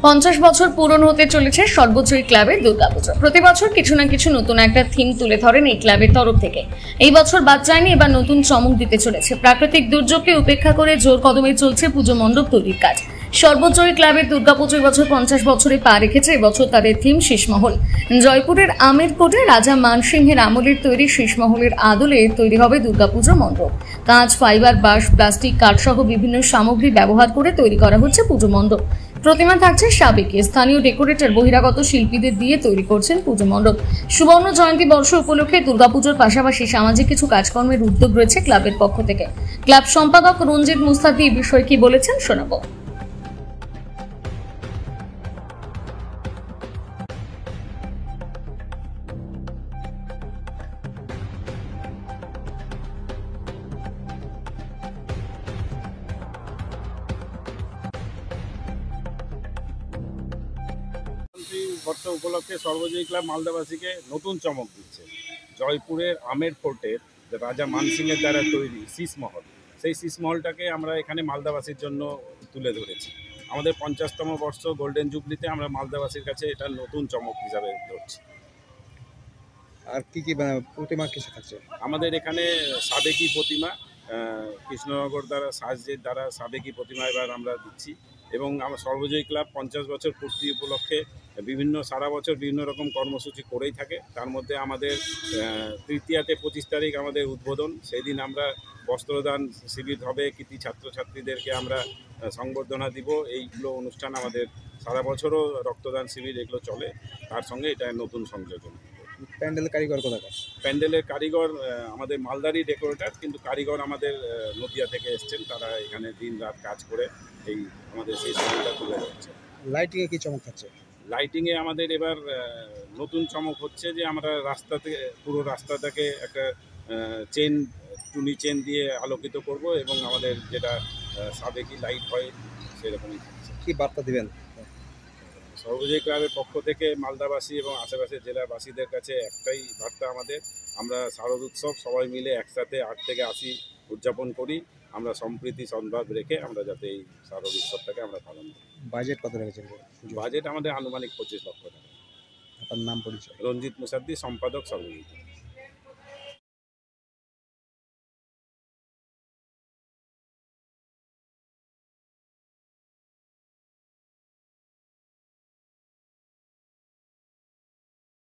50 বছর পূরণ হতে চলেছে সর্বজয়ী ক্লাবের দুর্গাপুজো। প্রতি বছর কিছু না কিছু নতুন একটা থিম তুলে ধরেন এই ক্লাবের তরফ থেকে। এই বছর বাদ যায়নি, এবার নতুন চমক দিতে চলেছে। প্রাকৃতিক দুর্যোগকে উপেক্ষা করে জোর কদমে চলছে পুজো মণ্ডপ তৈরির কাজ। সর্বজয়ী ক্লাবের দুর্গাপুজো এবছর 50 বছরে পা রেখেছে। এবছর তাদের থিম শীষমহল। জয়পুরের আমেরকোটে রাজা মানসিংহের আমলের তৈরি শীষমহলের আদলে তৈরি হবে দুর্গাপুজো মণ্ডপ। কাঁচ, ফাইবার, বাঁশ, প্লাস্টিক, কাঠসহ বিভিন্ন সামগ্রী ব্যবহার করে তৈরি করা হচ্ছে পুজো মণ্ডপ। প্রতিমা থাকছে সাবেকি, স্থানীয় ডেকোরেটর, বহিরাগত শিল্পীদের দিয়ে তৈরি করছেন পুজো মণ্ডপ। সুবর্ণ জয়ন্তী বর্ষ উপলক্ষে দুর্গাপুজোর পাশাপাশি সামাজিক কিছু কাজকর্মের উদ্যোগ রয়েছে ক্লাবের পক্ষ থেকে। ক্লাব সম্পাদক রঞ্জিত মুস্তাফি এই বিষয়ে কি বলেছেন শোনাবো। বর্ষ উপলক্ষে সর্বজয়ী ক্লাব মালদাবাসীকে নতুন চমক দিচ্ছে। জয়পুরের আমের ফোর্টের রাজা মানসিংহের দ্বারা তৈরি শীষমহল, সেই শীষমহলটাকে আমরা এখানে মালদাবাসীর জন্য তুলে ধরেছি। আমাদের 50তম বর্ষ গোল্ডেন জুবলিতে আমরা মালদাবাসীর কাছে এটা নতুন চমক হিসাবে ধরছি। আর কি কি প্রতিমা কিছু থাকছে? আমাদের এখানে সাবেকি প্রতিমা, কৃষ্ণনগর দ্বারা সাজের দ্বারা সাবেকি প্রতিমা এবার আমরা দিচ্ছি। এবং আমার সর্বজয়ী ক্লাব 50 বছর পূর্তি উপলক্ষে সারা বছর বিভিন্ন রকম কর্মসূচি করেই থাকে। তার মধ্যে আমাদের তৃতীয়াতে 25 তারিখ আমাদের উদ্বোধন। সেই দিন আমরা বস্ত্রদান শিবির হবে, কৃতি ছাত্রছাত্রীদেরকে আমরা সংবর্ধনা দিব। এইগুলো অনুষ্ঠান আমাদের সারা বছরও রক্তদান শিবির এগুলো চলে। তার সঙ্গে এটা নতুন সংযোজন। প্যান্ডেলের কারিগর কোথাকার? প্যান্ডেলের কারিগর আমাদের মালদারি ডেকোরেটর, কিন্তু কারিগর আমাদের নদিয়া থেকে এসছেন। তারা এখানে দিন রাত কাজ করে এই আমাদের সেই সময়টা তুলে ধরছে। লাইটিংয়ে কি চমক থাকছে? লাইটিংয়ে আমাদের এবার নতুন চমক হচ্ছে যে আমরা রাস্তাতে পুরো রাস্তাটাকে একটা টুনি চেন দিয়ে আলোকিত করব এবং আমাদের যেটা সাবেকি লাইট হয় সেরকমই থাকছে। কী বার্তা দিবেন? সর্বজয়ী ক্লাবের পক্ষ থেকে মালদাবাসী এবং আশেপাশের জেলাবাসীদের কাছে একটাই বার্তা আমাদের, আমরা শারদ উৎসব সবাই মিলে একসাথে 8 থেকে 80 উদযাপন করি। আমরা সম্প্রীতি সদ্ভাব রেখে আমরা যাতে এই শারদ উৎসবটাকে আমরা পালন করি। বাজেট কত রেখেছেন? বাজেট আমাদের আনুমানিক 25 লক্ষ টাকা। আপনার নাম পরিচয়? রঞ্জিত মুসাদ্দি, সম্পাদক সর্বজয়ী।